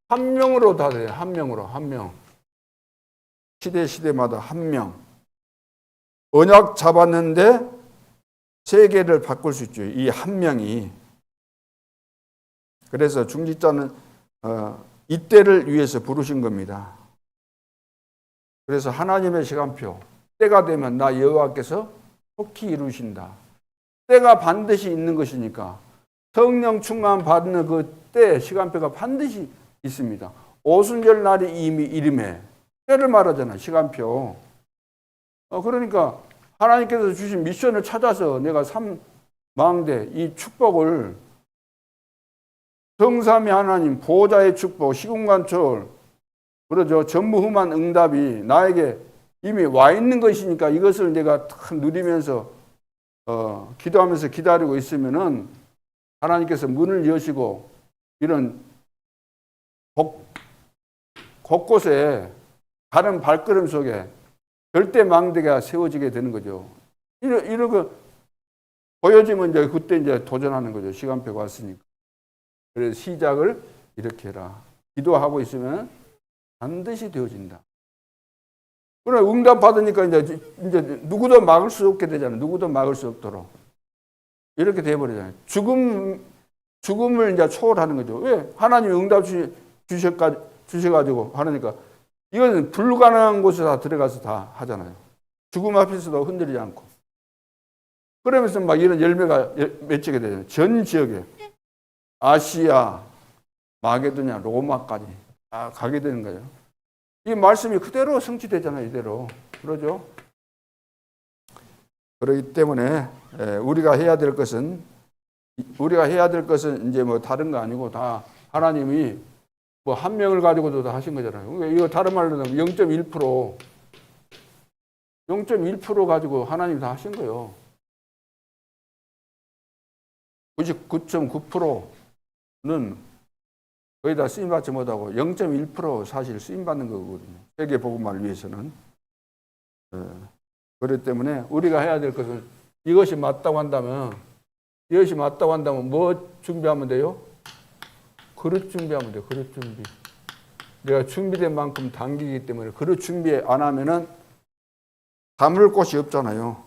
한 명으로 다 돼요. 한 명. 시대마다 한 명. 언약 잡았는데 세계를 바꿀 수 있죠. 이 한 명이. 그래서 중직자는 이때를 위해서 부르신 겁니다. 그래서 하나님의 시간표. 때가 되면 나 여호와께서 속히 이루신다. 때가 반드시 있는 것이니까 성령 충만 받는 그 때 시간표가 반드시 있습니다. 오순절 날이 이미 이름에 때를 말하잖아. 시간표. 그러니까 하나님께서 주신 미션을 찾아서 내가 삼망대 이 축복을 성삼위 하나님 보호자의 축복 시공간초월 그러죠. 전무후무한 응답이 나에게 이미 와 있는 것이니까 이것을 내가 탁 누리면서 기도하면서 기다리고 있으면은 하나님께서 문을 여시고 이런 곳곳에 다른 발걸음 속에 절대 망대가 세워지게 되는 거죠. 이렇게 보여지면 이제 그때 이제 도전하는 거죠. 시간표가 왔으니까. 그래서 시작을 이렇게 해라. 기도하고 있으면 반드시 되어진다. 그러나 응답 받으니까 이제 누구도 막을 수 없게 되잖아요. 누구도 막을 수 없도록. 이렇게 돼버리잖아요. 죽음을 이제 초월하는 거죠. 왜? 하나님이 응답 주셔가지고 하니까 이건 불가능한 곳에 다 들어가서 다 하잖아요. 죽음 앞에서도 흔들리지 않고. 그러면서 막 이런 열매가 맺히게 되잖아요. 전 지역에. 아시아, 마게도냐, 로마까지 다 가게 되는 거예요. 이 말씀이 그대로 성취되잖아요. 이대로. 그러죠? 그렇기 때문에 우리가 해야 될 것은 이제 뭐 다른 거 아니고 다 하나님이 뭐 한 명을 가지고도 다 하신 거잖아요. 그러니까 이거 다른 말로 하면 0.1% 가지고 하나님이 다 하신 거예요. 99.9%는 거의 다 쓰임받지 못하고 0.1% 사실 쓰임받는 거거든요. 세계 복음화를 위해서는. 그렇기 때문에 우리가 해야 될 것은 이것이 맞다고 한다면 뭐 준비하면 돼요? 그릇 준비하면 돼요. 그릇 준비. 내가 준비된 만큼 당기기 때문에 그릇 준비 안 하면은 담을 곳이 없잖아요.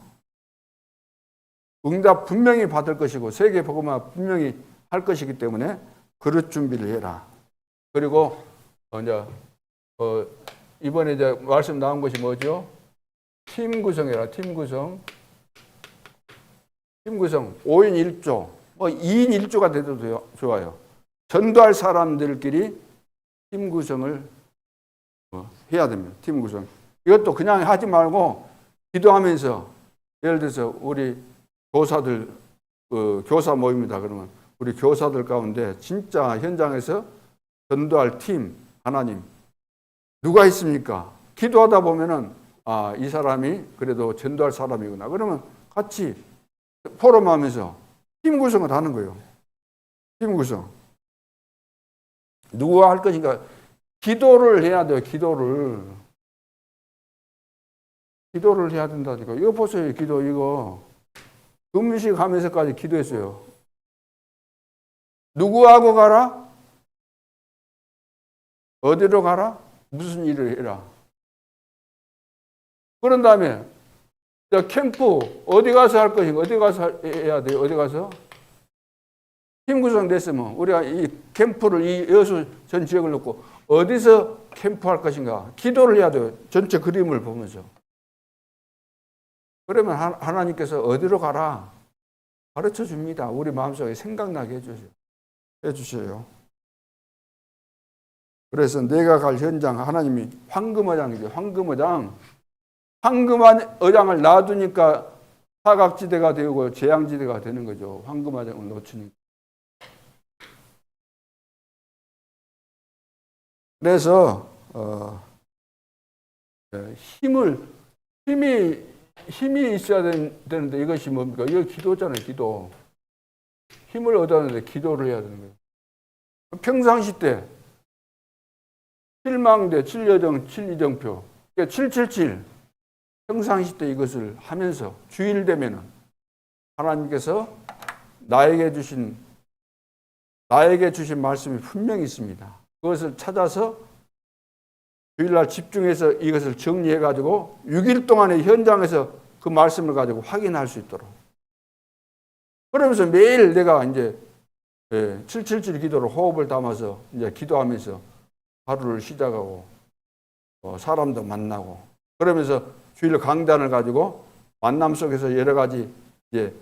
응답 분명히 받을 것이고 세계 복음화 분명히 할 것이기 때문에 그릇 준비를 해라. 그리고 이번에 이제 말씀 나온 것이 뭐죠? 팀 구성해라. 팀 구성 5인 1조, 뭐 2인 1조가 돼도 좋아요. 전도할 사람들끼리 팀 구성을 해야 됩니다. 팀 구성. 이것도 그냥 하지 말고 기도하면서 예를 들어서 우리 교사들 교사 모임이다 그러면 우리 교사들 가운데 진짜 현장에서 전도할 팀 하나님 누가 있습니까? 기도하다 보면은 이 사람이 그래도 전도할 사람이구나. 그러면 같이 포럼하면서 팀 구성을 하는 거예요. 팀 구성. 누구가 할 것인가? 기도를 해야 돼요. 기도를 해야 된다니까. 이거 보세요. 기도 이거 금식 하면서까지 기도했어요. 누구하고 가라? 어디로 가라? 무슨 일을 해라. 그런 다음에 캠프 어디 가서 할 것인가? 어디 가서 해야 돼요? 어디 가서? 팀 구성됐으면 우리가 이 캠프를 이 여수 전 지역을 놓고 어디서 캠프할 것인가? 기도를 해야 돼요. 전체 그림을 보면서. 그러면 하나님께서 어디로 가라? 가르쳐 줍니다. 우리 마음속에 생각나게 해주셔요. 그래서 내가 갈 현장, 하나님이 황금어장이죠. 황금어장을 놔두니까 사각지대가 되고 재앙지대가 되는 거죠. 황금어장을 놓치니까. 그래서 힘이 있어야 되는데 이것이 뭡니까? 이거 기도잖아요. 기도. 힘을 얻었는데 기도를 해야 되는 거예요. 평상시 때 7망대, 7여정, 7이정표, 777 평상시 때 이것을 하면서 주일 되면은 하나님께서 나에게 주신 말씀이 분명히 있습니다. 그것을 찾아서 주일날 집중해서 이것을 정리해가지고 6일 동안의 현장에서 그 말씀을 가지고 확인할 수 있도록. 그러면서 매일 내가 이제 777 기도로 호흡을 담아서 이제 기도하면서 하루를 시작하고 사람도 만나고 그러면서 주일 강단을 가지고 만남 속에서 여러 가지 이제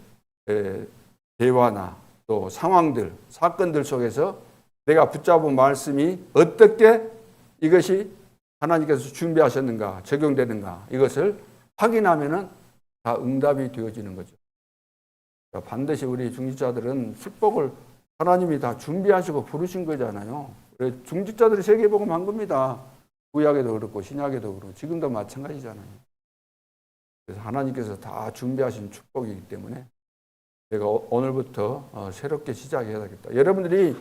대화나 또 상황들, 사건들 속에서 내가 붙잡은 말씀이 어떻게 이것이 하나님께서 준비하셨는가, 적용되는가 이것을 확인하면은 다 응답이 되어지는 거죠. 그러니까 반드시 우리 중직자들은 축복을 하나님이 다 준비하시고 부르신 거잖아요. 중직자들이 세계복음 한 겁니다. 구약에도 그렇고 신약에도 그렇고 지금도 마찬가지잖아요. 그래서 하나님께서 다 준비하신 축복이기 때문에 내가 오늘부터 새롭게 시작해야 되겠다. 여러분들이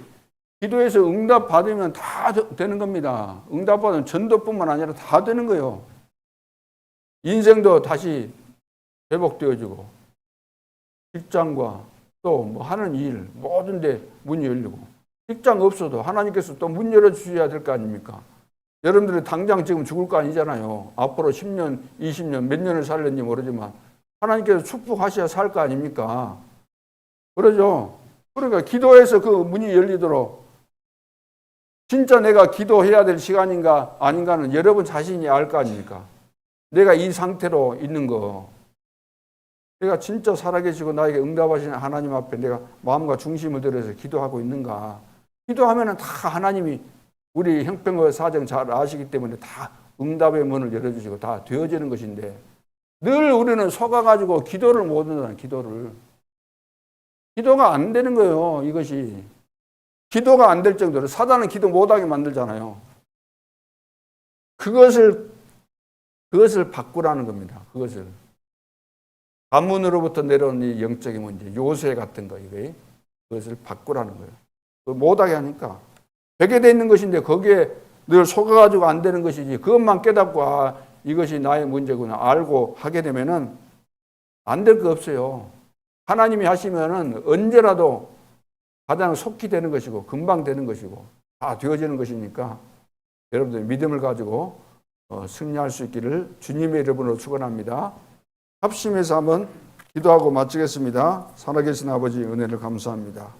기도해서 응답 받으면 다 되는 겁니다. 응답 받으면 전도뿐만 아니라 다 되는 거예요. 인생도 다시 회복되어지고 직장과 또 뭐 하는 일 모든 데 문이 열리고 직장 없어도 하나님께서 또 문 열어주셔야 될 거 아닙니까? 여러분들이 당장 지금 죽을 거 아니잖아요. 앞으로 10년, 20년, 몇 년을 살는지 모르지만 하나님께서 축복하셔야 살 거 아닙니까? 그러죠. 그러니까 기도해서 그 문이 열리도록 진짜 내가 기도해야 될 시간인가 아닌가는 여러분 자신이 알 거 아닙니까? 내가 이 상태로 있는 거. 내가 진짜 살아계시고 나에게 응답하시는 하나님 앞에 내가 마음과 중심을 들여서 기도하고 있는가. 기도하면은 다 하나님이 우리 형편과 사정 잘 아시기 때문에 다 응답의 문을 열어주시고 다 되어지는 것인데 늘 우리는 속아가지고 기도를 못 한다는 기도를. 기도가 안 되는 거예요. 이것이. 기도가 안 될 정도로 사단은 기도 못하게 만들잖아요. 그것을 바꾸라는 겁니다. 그것을. 가문으로부터 내려온 이 영적인 문제, 요새 같은 거, 그것을 바꾸라는 거예요. 못하게 하니까. 베게 돼 있는 것인데 거기에 늘 속아가지고 안 되는 것이지 그것만 깨닫고 이것이 나의 문제구나 알고 하게 되면은 안 될 거 없어요. 하나님이 하시면은 언제라도 가장 속히 되는 것이고 금방 되는 것이고 다 되어지는 것이니까 여러분들 믿음을 가지고 승리할 수 있기를 주님의 이름으로 축원합니다. 합심해서 한번 기도하고 마치겠습니다. 살아계신 아버지 은혜를 감사합니다.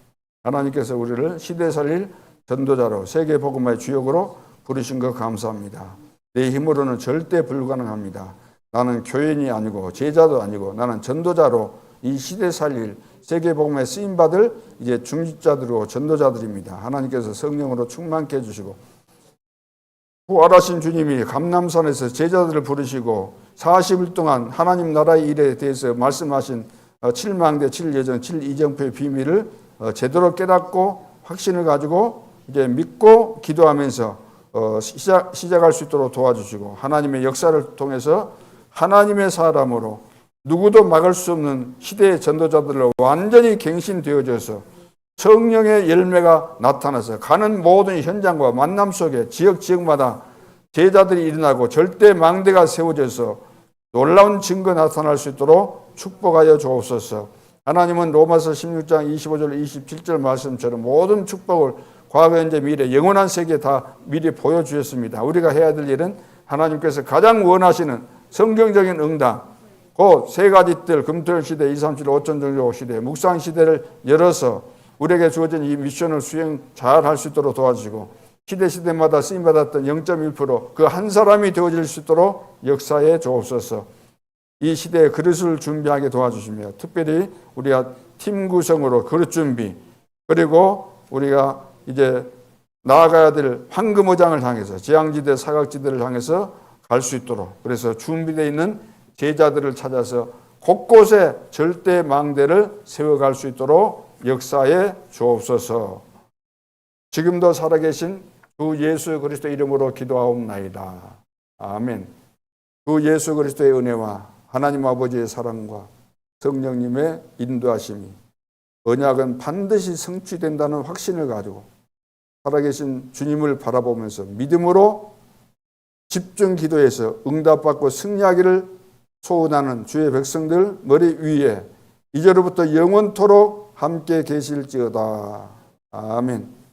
하나님께서 우리를 시대 살릴 전도자로 세계 복음화의 주역으로 부르신 것 감사합니다. 내 힘으로는 절대 불가능합니다. 나는 교인이 아니고 제자도 아니고 나는 전도자로 이 시대 살릴 세계 복음에 쓰임 받을 이제 중직자들로 전도자들입니다. 하나님께서 성령으로 충만케 해주시고 부활하신 주님이 감람산에서 제자들을 부르시고 40일 동안 하나님 나라의 일에 대해서 말씀하신 7망대, 7여정, 7이정표의 비밀을 제대로 깨닫고 확신을 가지고 이제 믿고 기도하면서 시작할 수 있도록 도와주시고 하나님의 역사를 통해서 하나님의 사람으로 누구도 막을 수 없는 시대의 전도자들로 완전히 갱신되어져서 성령의 열매가 나타나서 가는 모든 현장과 만남 속에 지역마다 제자들이 일어나고 절대 망대가 세워져서 놀라운 증거 나타날 수 있도록 축복하여 주옵소서. 하나님은 로마서 16장 25절 27절 말씀처럼 모든 축복을 과거 현재 미래 영원한 세계에 다 미리 보여주셨습니다. 우리가 해야 될 일은 하나님께서 가장 원하시는 성경적인 응답, 그 세 가지 뜰, 금토일 시대, 2, 3, 7, 5천 정도 시대, 묵상 시대를 열어서 우리에게 주어진 이 미션을 수행 잘 할 수 있도록 도와주시고 시대마다 쓰임받았던 0.1% 그 한 사람이 되어질 수 있도록 역사에 주옵소서. 이 시대의 그릇을 준비하게 도와주시며 특별히 우리가 팀 구성으로 그릇 준비 그리고 우리가 이제 나아가야 될 황금어장을 향해서 지향지대 사각지대를 향해서 갈 수 있도록 그래서 준비되어 있는 제자들을 찾아서 곳곳에 절대 망대를 세워갈 수 있도록 역사에 주옵소서. 지금도 살아계신 주 예수 그리스도 이름으로 기도하옵나이다. 아멘. 주 예수 그리스도의 은혜와 하나님 아버지의 사랑과 성령님의 인도하심이 언약은 반드시 성취된다는 확신을 가지고 살아계신 주님을 바라보면서 믿음으로 집중 기도해서 응답받고 승리하기를 소원하는 주의 백성들 머리 위에 이제로부터 영원토록 함께 계실지어다. 아멘.